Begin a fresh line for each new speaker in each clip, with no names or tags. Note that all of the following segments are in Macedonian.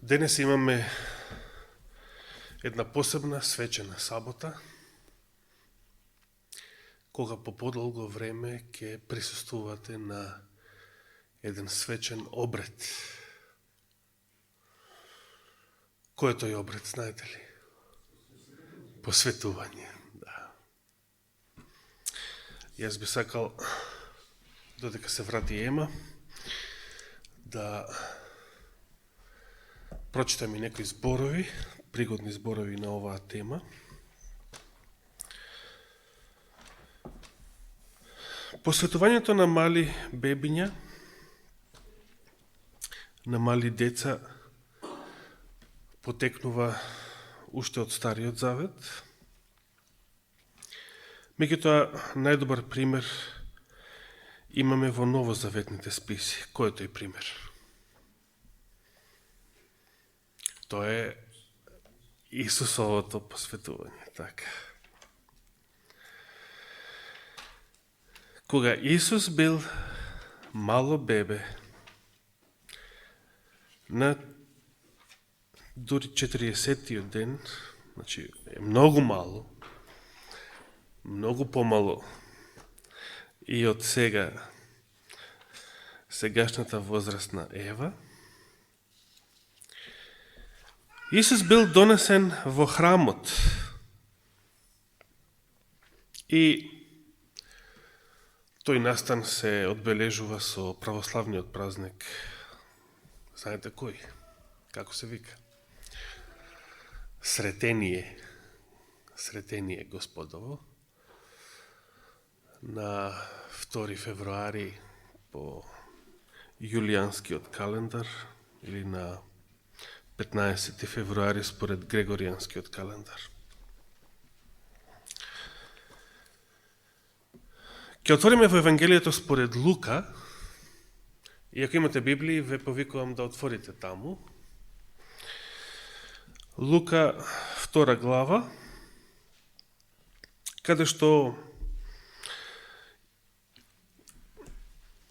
Денес имаме една посебна свечена сабота, кога по подолго време ќе присуствувате на еден свечен обред. Кој е тој обред, знаете ли? Посветување, да. Јас би сакал, додека се врати Ема, да прочитам и некои зборови, пригодни зборови на оваа тема. Посветувањето на мали бебиња, на мали деца, потекнува уште од Стариот Завет. Меѓутоа, најдобар пример имаме во новозаветните списи. Кој е тој пример? Тоа е Исусовото посветување, така. Кога Исус бил мало бебе, на дури 40-тиот ден, значи е многу мало, многу помало и од сегашната возрастна Ева, Исус бил донесен во храмот и тој настан се одбележува со православниот празник. Знаете кој? Како се вика? Сретение Господово. На 2 февруари по јулијанскиот календар или на 15 февруари според Грегоријанскиот календар. Ќе отвориме во Евангелието според Лука, и ако имате Библии, ве повикувам да отворите таму. Лука 2 глава, каде што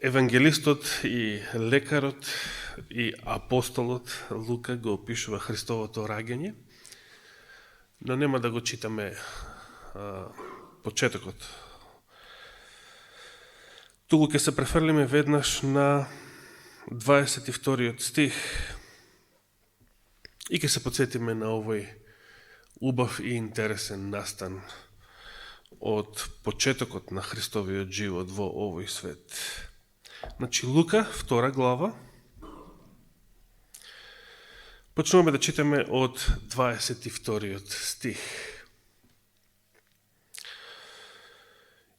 евангелистот и лекарот и апостолот Лука го опишува Христовото раѓање, но нема да го читаме почетокот. Туку ќе се префрлиме веднаш на 22 стих и ќе се подсетиме на овој убав и интересен настан од почетокот на Христовиот живот во овој свет. Значи, Лука, 2 глава, почнуваме да читаме од 22 стих.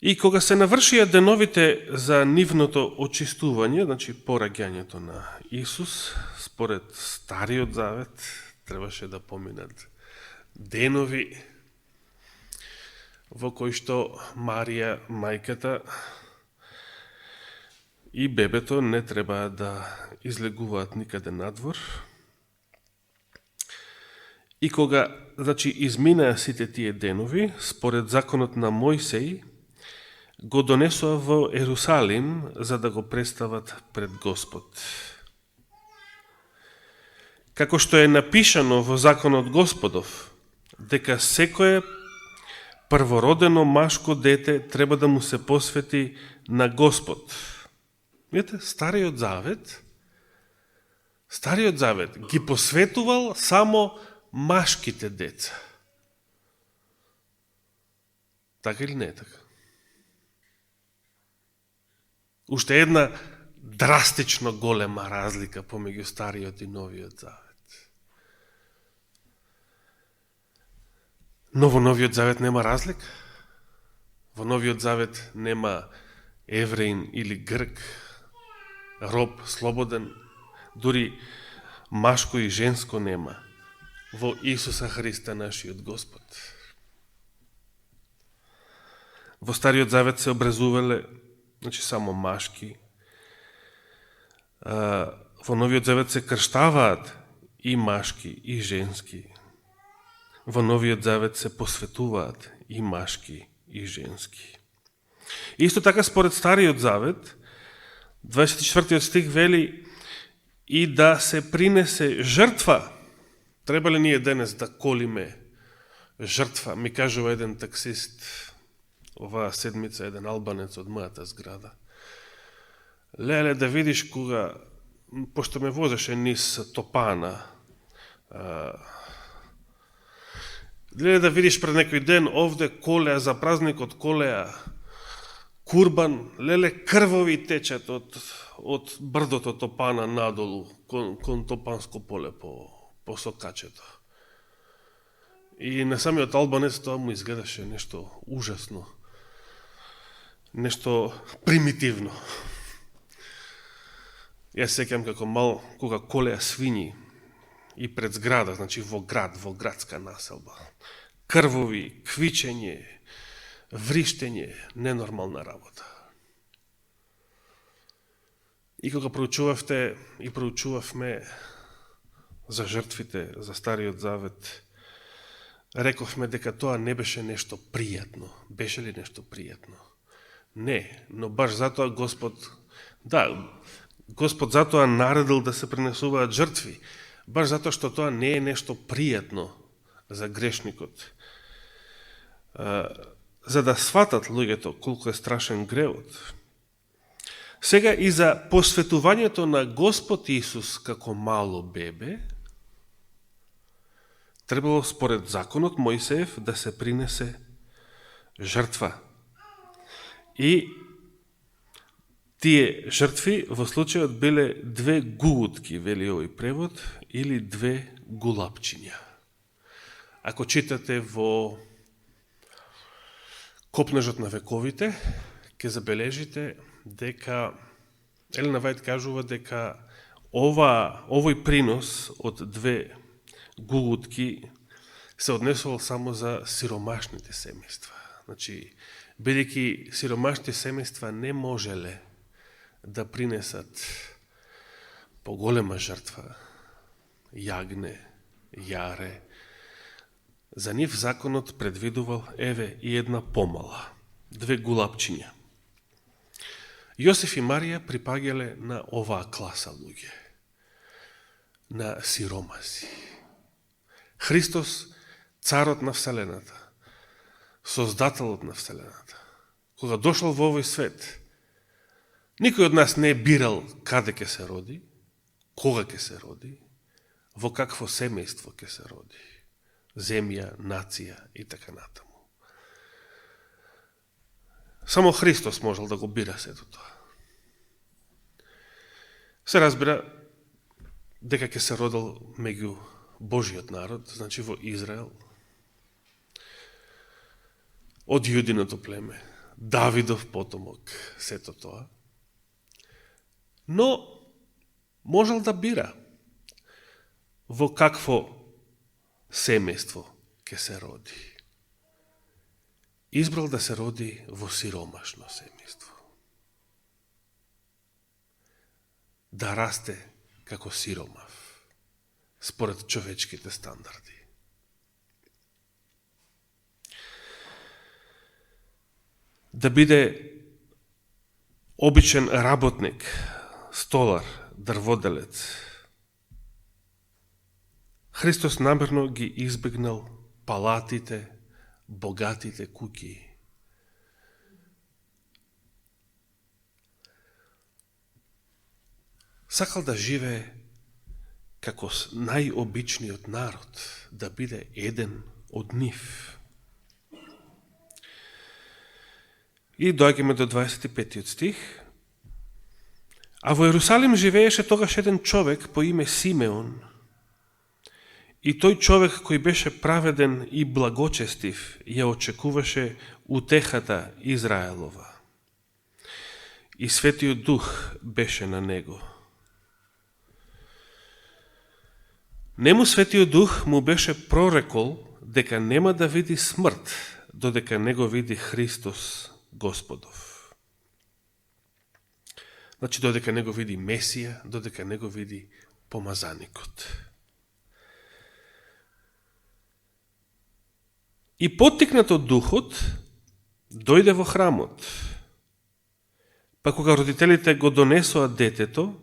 И кога се навршија деновите за нивното очистување, значи пораѓањето на Исус, според Стариот Завет, требаше да поминат денови во кои што Марија, мајката и бебето не треба да излегуваат никаде надвор. И кога, значи, изминаа сите тие денови, според законот на Мојсеј, го донесува во Ерусалим за да го представат пред Господ. Како што е напишано во законот Господов, дека секое првородено машко дете треба да му се посвети на Господ. Видите, Стариот Завет ги посветувал само машките деца. Така или не е така? Уште една драстично голема разлика помеѓу Стариот и Новиот Завет. Но во Новиот Завет нема разлика. Во Новиот Завет нема евреин или грк, роб, слободен, дури машко и женско нема. Во Исуса Христа, нашиот Господ. Во Стариот Завет се образувале, значи, само машки. Во Новиот Завет се крштаваат и машки, и женски. Во Новиот Завет се посветуваат и машки, и женски. Исто така, според Стариот Завет, 24 стих вели: и да се принесе жртва. Треба ли ние денес да колиме жртва? Ми кажува еден таксист оваа седмица, еден албанец од мојата зграда. Леле, да видиш кога, пошто ме возеше низ Топана, леле да видиш пред некој ден овде колеа, за празникот колеа, курбан, леле крвови течат од брдото Топана надолу, кон Топанско поле по Сокачето. И на самиот албанец тоа му изгледаше нешто ужасно, нешто примитивно. Јас сеќам како мал, кога колеа свињи и пред зграда, значи во градска населба. Крвови, квичење, вриштење, ненормална работа. И кога проучувавте и проучувавме за жртвите, за Стариот Завет, рековме дека тоа не беше нешто пријатно. Беше ли нешто пријатно? Не, но баш затоа Господ затоа наредил да се принесуваат жртви, баш затоа што тоа не е нешто пријатно за грешникот. За да сватат луѓето колку е страшен гревот. Сега и за посветувањето на Господ Исус како мало бебе, требало според законот Мојсеев да се принесе жртва. И тие жртви во случајот биле 2 гугутки, вели овој превод, или 2 гулапчиња. Ако читате во Копнежот на вековите, ќе забележите дека Елена Вајд кажува дека овој принос од 2 гугутки се однесувал само за сиромашните семејства. Значи, бидејќи сиромашните семејства не можеле да принесат поголема жртва, јагне, јаре, за нив законот предвидувал еве и една помала, 2 гулапчиња. Јосиф и Марија припаѓале на оваа класа луѓе, на сиромаси. Христос, царот на Вселената, создателот на Вселената, кога дошол во овој свет, никој од нас не е бирал каде ќе се роди, кога ќе се роди, во какво семејство ќе се роди, земја, нација и така натаму. Само Христос можел да го бира сето тоа. Се разбира дека ќе се родил меѓу Божиот народ, значи во Израел, од јудиното племе, Давидов потомок, сето тоа. Но можел да бира во какво семејство ќе се роди. Избрал да се роди во сиромашно семејство. Да расте како сиромав, според човечките стандарди. Да биде обичен работник, столар, дрводелец. Христос намерно ги избегнал палатите, богатите куќи. Сакал да живее како најобичниот народ, да биде еден од нив. И доаѓаме до 25 стих. А во Ерусалим живееше тогаш еден човек по име Симеон. И тој човек кој беше праведен и благочестив ја очекуваше утехата Израелова. И Светиот Дух беше на него. Нему Светиот Дух му беше прорекол дека нема да види смрт, додека не го види Христос Господов. Значи, додека не го види Месија, додека не го види помазаникот. И поттикнат од Духот, дојде во храмот. Па кога родителите го донесоа детето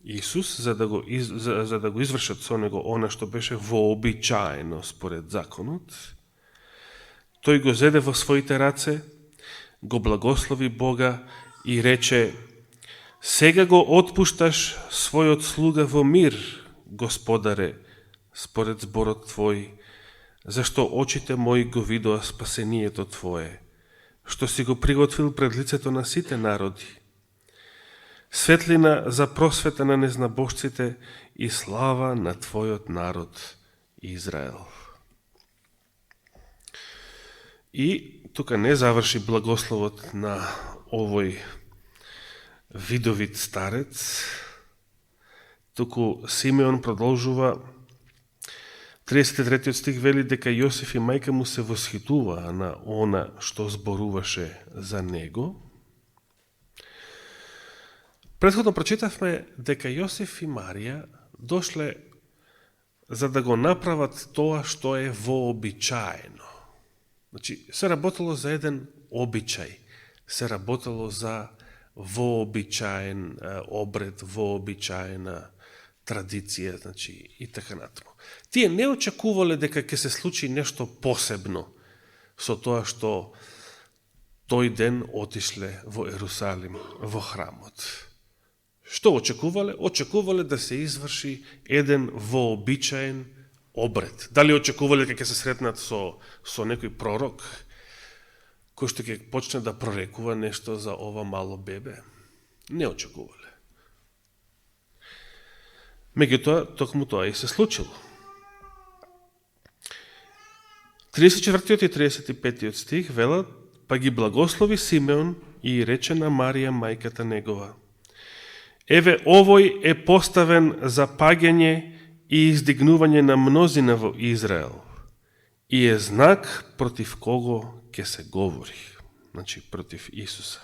Исус, за да го извршат со него она што беше вообичаено според законот, тој го зеде во своите раце, го благослови Бога и рече: сега го отпушташ својот слуга во мир, Господаре, според зборот Твој, зашто очите мои го видоа спасението Твое, што си го приготвил пред лицето на сите народи, светлина за просвета на незнабожците и слава на Твојот народ Израел. И тука не заврши благословот на овој видовит старец, туку Симеон продолжува. 33 стих вели дека Јосиф и мајка му се восхитуваа на она што зборуваше за него. Претходно прочитавме дека Јосиф и Марија дошле за да го направат тоа што е вообичаено. Значи, се работело за еден обичај, се работело за вообичаен обред, вообичаена традиција, значи, и така натаму. Тие не очекувале дека ќе се случи нешто посебно со тоа што тој ден отишле во Ерусалим, во храмот. Што очекувале? Очекувале да се изврши еден вообичаен обред. Дали очекувале дека ќе се сретнат со некој пророк, кој што ќе почне да прорекува нешто за ова мало бебе? Не очекувале. Меѓутоа, токму тоа и се случило. 34 и 35 стих велат: па ги благослови Симеон и рече на Марија, мајката негова: еве, овој е поставен за паѓање и издигнување на мнозина во Израел и е знак против кого ќе се говори. Значи, против Исуса.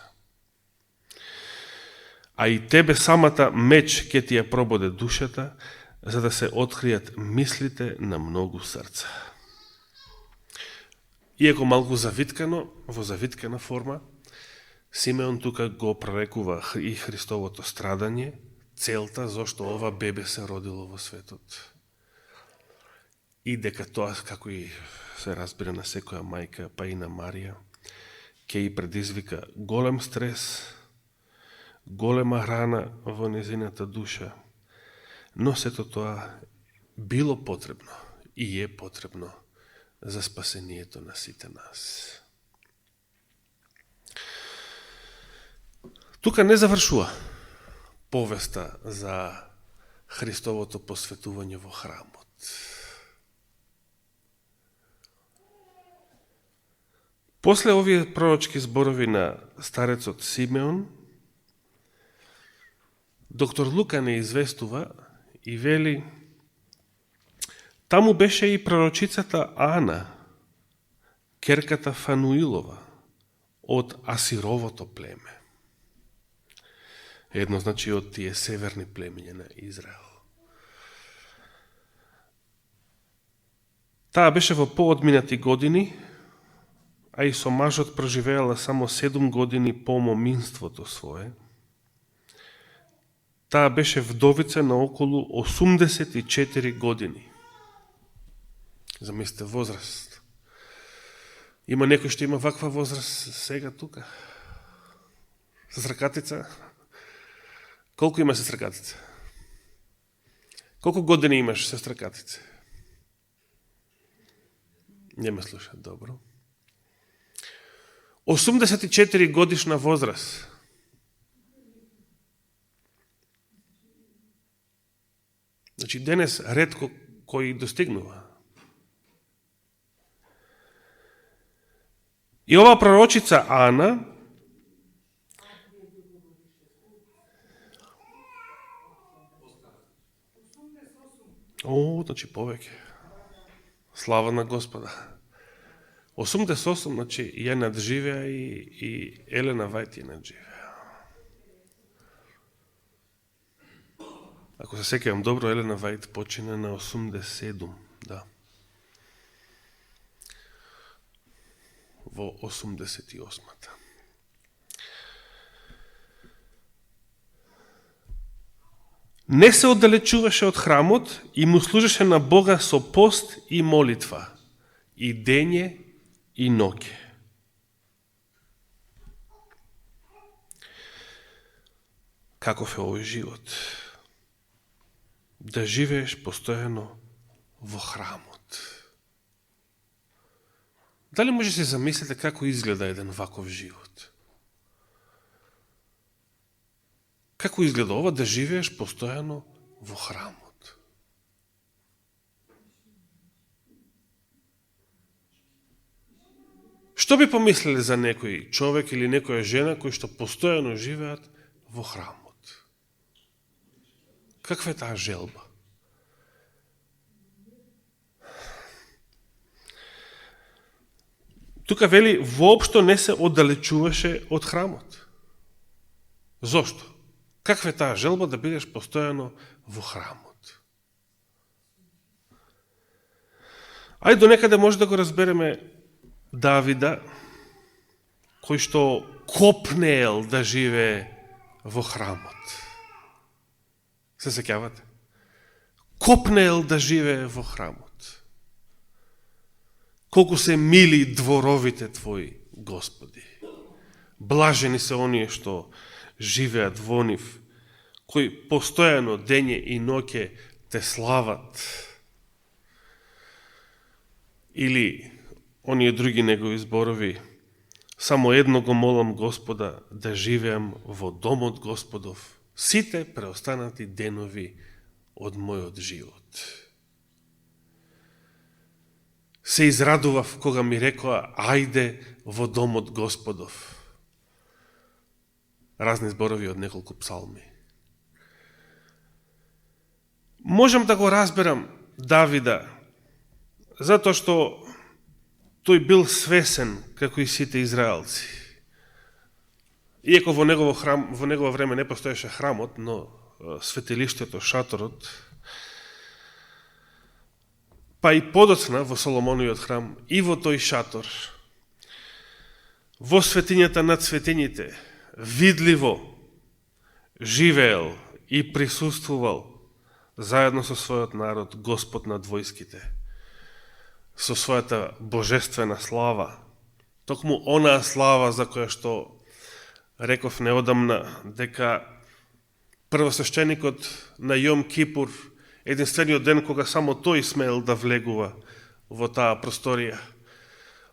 А и тебе самата меч ќе ти ја прободе душата, за да се откријат мислите на многу срца. Иако малку завиткано, во завиткана форма, Симеон тука го прорекува и Христовото страдање, целта зашто ова бебе се родило во светот. И дека тоа, како и се разбира на секоја мајка, па и на Марија, ќе и предизвика голем стрес, голема рана во незината душа, но сето тоа било потребно и е потребно за спасението на сите нас. Тука не завршува повеста за Христовото посветување во храмот. После овие пророчки зборови на старецот Симеон, доктор Лука не известува и вели: таму беше и пророчицата Ана, керката Фануилова, од Асировото племе. Едно, значи, од тие северни племиња на Израел. Таа беше во поодминати години, а и со мажот проживеала само 7 години по моминството свое. Таа беше вдовица на околу 84 години. Замислите возраст. Има некој што има ваква возраст сега тука? С ракатица? Колку има сестра Катица? Колку години имаш, сестра Катица? Не ме слуша, добро. 84 годишна возраст. Значи, денес ретко кој достигнува. И ова пророчица Ана значи повеќе. Слава на Господа. 88, значи ја надживеа и Елена Вајт ја надживеа. Ако се сеќавам добро, Елена Вајт почина на 87, да. Во 88-та. не се оддалечуваше од храмот и му служеше на Бога со пост и молитва, и дење и ноќе. Каков е овој живот? Да живееш постојано во храмот. Дали може да се замислите како изгледа еден ваков живот? Како изгледа ова да живееш постојано во храмот? Што би помислили за некој човек или некоја жена кои што постојано живеат во храмот? Каква е таа желба? Тука вели, воопшто не се оддалечуваше од храмот. Зошто? Каква е таа желба да бидеш постојано во храмот? Ајде до некаде може да го разбереме Давида, кој што копнеел да живее во храмот. Се сеќавате? Копнеел да живее во храмот. Колку се мили дворовите Твои, Господи. Блажени се оние што живеат во нив, кои постојано дење и ноќе Те слават. Или оние други негови зборови, само едно го молам Господа да живеам во домот Господов сите преостанати денови од мојот живот. Се израдував кога ми рекоа, ајде во домот Господов. Разни зборови од неколку псалми. Можам да го разберам Давида, затоа што тој бил свесен, како и сите израелци. Иако во негово време не постоеше храмот, но светилиштето, шаторот, па и подоцна во Соломоновиот храм, и во тој шатор, во светињата над светињите, видливо живеел и присуствувал заедно со својот народ Господ над војските, со својата божествена слава, токму онаа слава за која што реков неодамна, дека првосвещеникот на Јом Кипур, единствениот ден кога само тој смеел да влегува во таа просторија,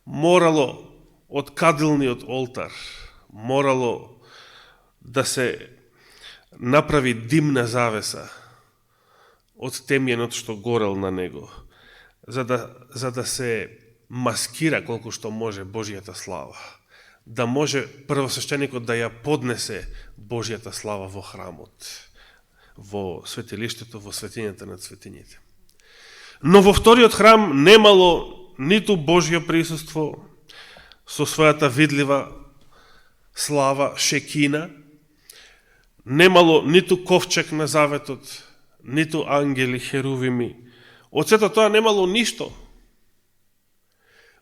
морало од кадилниот олтар, морало да се направи димна завеса од темјенот што горел на него, за да се маскира колку што може Божијата слава, да може првосвещеникот да ја поднесе Божијата слава во храмот, во светилиштето, во светињата над светињите. Но во вториот храм немало ниту Божјо присуство со својата видлива слава, шекина, немало ниту ковчег на заветот, ниту ангели, херувими. Од сето тоа немало ништо.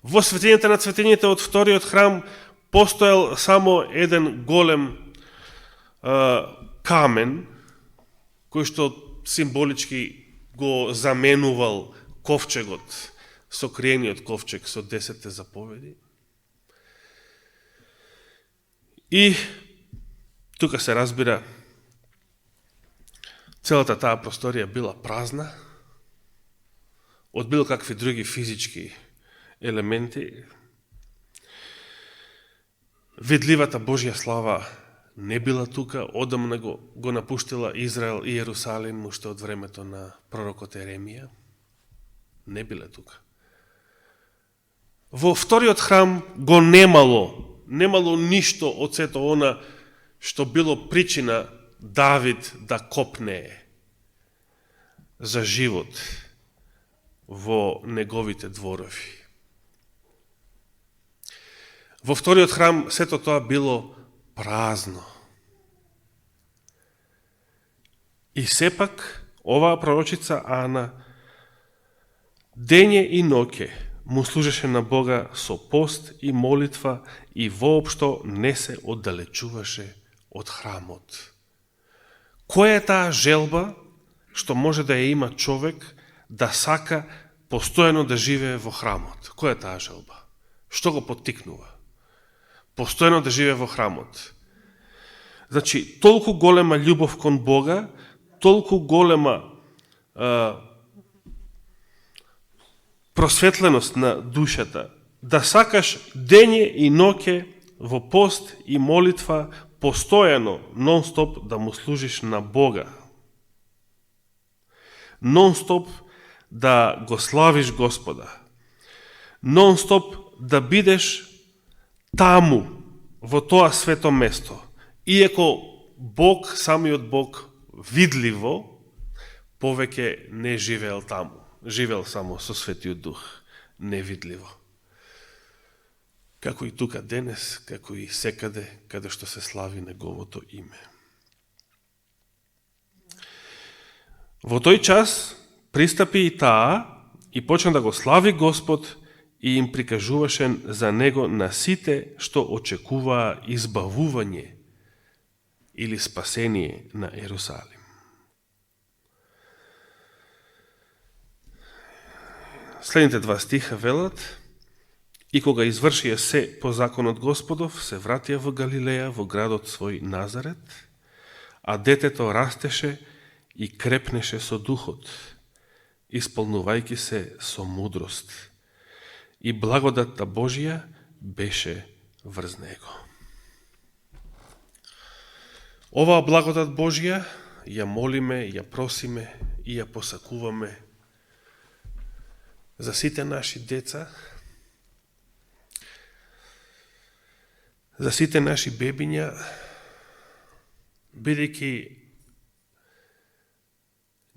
Во светињата над светињите од вториот храм постоел само еден голем камен, кој што символички го заменувал ковчегот, сокриениот ковчег со 10 заповеди. И тука се разбира, целата таа просторија била празна, од било какви други физички елементи. Видливата Божја слава не била тука, одамна го напуштила Израел и Јерусалим уште од времето на пророкот Еремија. Не биле тука. Во вториот храм го немало ништо од сето она што било причина Давид да копнее за живот во неговите дворови. Во вториот храм сето тоа било празно. И сепак, оваа пророчица Ана дење и ноќе му служеше на Бога со пост и молитва и воопшто не се оддалечуваше од храмот. Која е таа желба што може да ја има човек да сака постојано да живее во храмот? Која е таа желба? Што го поттикнува? Постојано да живее во храмот. Значи, толку голема љубов кон Бога, толку голема просветленост на душата, да сакаш дење и ноќе во пост и молитва постојано, нон-стоп да му служиш на Бога. Нон-стоп да го славиш Господа. Нон-стоп да бидеш таму, во тоа свето место. Иако Бог, самиот Бог, видливо, повеќе не живеел таму. Живеел само со Светиот Дух, невидливо. Како и тука денес, како и секаде, каде што се слави Неговото име. Во тој час пристапи и таа и почна да го слави Господ и им прикажуваше за Него на сите што очекуваа избавување или спасение на Ерусалим. Следните два стиха велат: и кога извршија се по законот Господов, се вратија во Галилеја, во градот свој Назарет, а детето растеше и крепнеше со духот, исполнувајќи се со мудрост, и благодатта Божија беше врз него. Оваа благодат Божја ја молиме, ја просиме и ја посакуваме за сите наши деца, за сите наши бебиња, бидејќи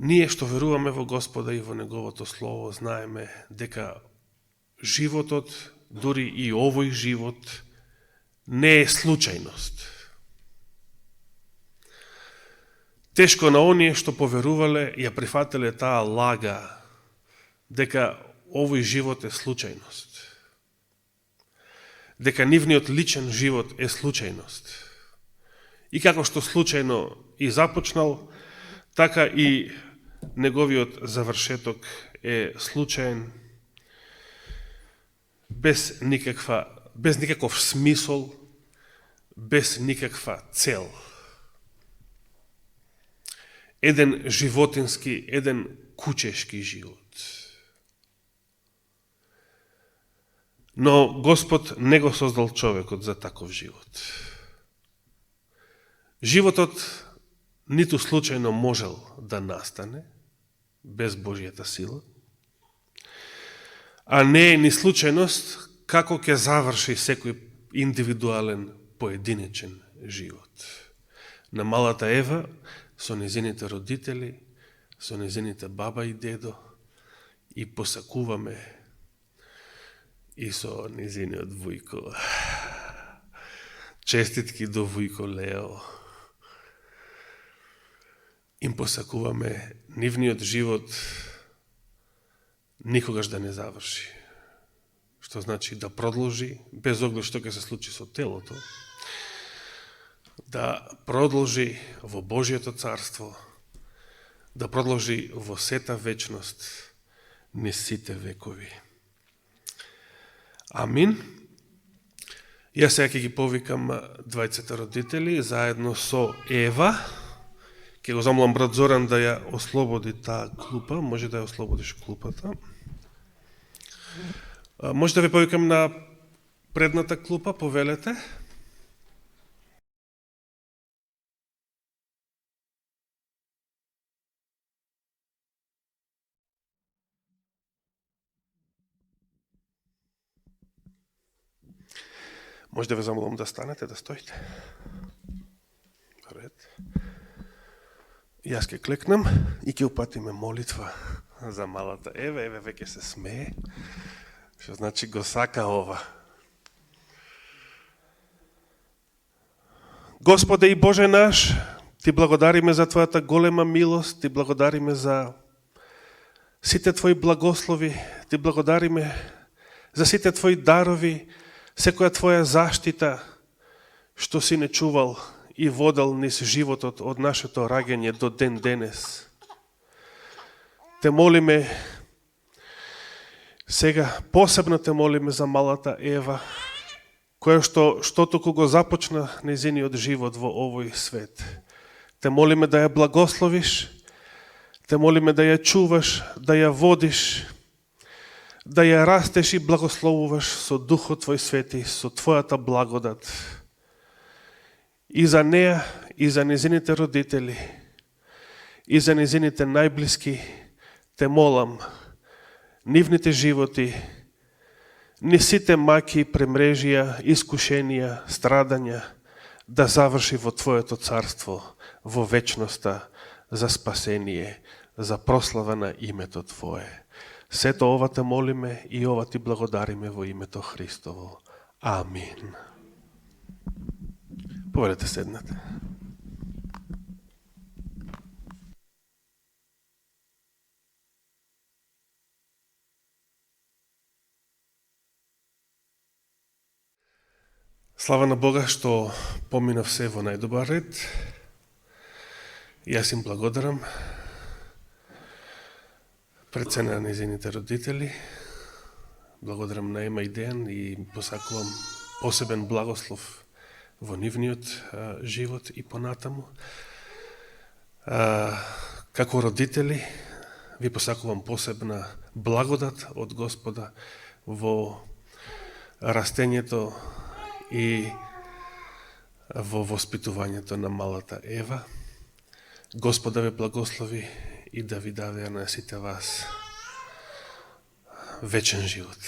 ние што веруваме во Господа и во Неговото Слово, знаеме дека животот, дури и овој живот, не е случајност. Тешко на оние што поверувале, ја прифатиле таа лага, дека овој живот е случајност. Дека нивниот личен живот е случајност. И како што случајно и започнал, така и неговиот завршеток е случаен, без никаков смисол, без никаква цел. Еден животински, еден кучешки живот. Но Господ не го создал човекот за таков живот. Животот ниту случајно можел да настане без Божјата сила, а не е ни случајност како ќе заврши секој индивидуален, поединечен живот. На малата Ева, со незините родители, со незините баба и дедо, и посакуваме и со незиниот вујко. Честитки до вујко Лео. Им посакуваме нивниот живот никогаш да не заврши. Што значи да продолжи, без оглед што ќе се случи со телото, да продолжи во Божјото царство, да продолжи во сета вечност, низ сите векови. Амин. Јас сега ќе ги повикам двајцата родители заедно со Ева. Ке го замолам брат Зоран да ја ослободи таа клупа. Може да ја ослободиш клупата. Може да ве повикам на предната клупа, повелете. Може да ве замолам да станете, да стоите. Ред. Јас ке клекнам и ќе упатиме молитва за малата Ева. Еве веќе се смее, што значи го сака ова. Господе и Боже наш, Ти благодариме за Твојата голема милост, Ти благодариме за сите Твои благослови, Ти благодариме за сите Твои дарови, секоја Твоја заштита, што си не чувал и водел низ животот од нашето раѓање до ден денес. Те молиме, сега посебно те молиме за малата Ева, која што току го започна незиниот живот во овој свет. Те молиме да ја благословиш, те молиме да ја чуваш, да ја водиш, да ја растеш и благословуваш со Духот Твој Свети, со Твојата благодат. И за неја, и за незините родители, и за незините најблиски, те молам, нивните животи, ни сите маки, премрежија, искушенија, страдања, да заврши во Твоето царство, во вечноста, за спасение, за прослава на името Твое. Сето ова те молиме и ова ти благодариме во името Христово. Амин. Поведете седнете. Слава на Бога што поминав се во најдобар ред. Јас им благодарам пред се на незините родители. Благодарам на Ема и Дејан и посакувам посебен благослов во нивниот живот и понатаму. Како родители ви посакувам посебна благодат од Господа во растењето и во воспитувањето на малата Ева. Господа ве благослови и да ви даде на сите вас вечен живот.